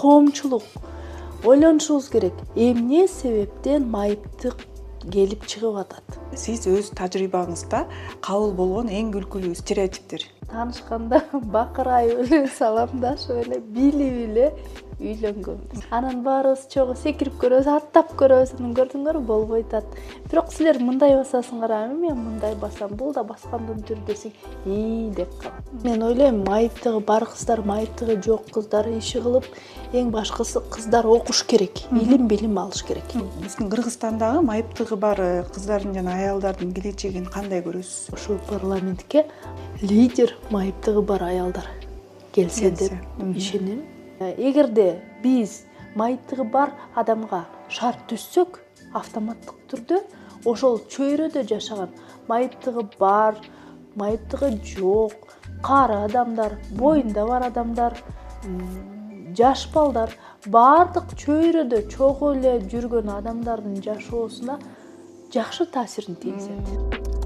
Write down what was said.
коомчулук ойлонушубуз керек. Эмне себептен майыптык келип чыгып атат? Сиз өз тажрыйбаңызда кабыл болгон эң күлкүлүү стереотиптер. Таанышканда бакырайып эле саламдашып эле билип эле үйлөнгөнбүз. Анан баарыбыз чогуу секирип көрөбүз, аттап көрөбүз, анан көрдүңөрбү болбойт атат. Бирок силер мындай басасыңар, мен мындай басам, бул да баскандын түрү десең, деп калат. Мен ойлойм, майыптыгы бар кыздар, майыптыгы жок кыздар иши кылып, эң башкысы кыздар окуш керек, билим алыш керек. Биздин Кыргызстандагы майыптыгы бар кыздардын жана аялдардын келечегин кандай көрөсүз? Ушу парламентке лидер майыптыгы бар аялдар келсе деп ишенем. Эгерде биз майыптыгы бар адамга шарт түзсөк, автоматтык түрдө ошол чөйрөдө жашаган майыптыгы бар, майыптыгы жок, кары адамдар, боюнда бар адамдар, жаш балдар баардык чөйрөдө чогуу эле жүргөн адамдардын жашоосуна жакшы таасирин тийгизет.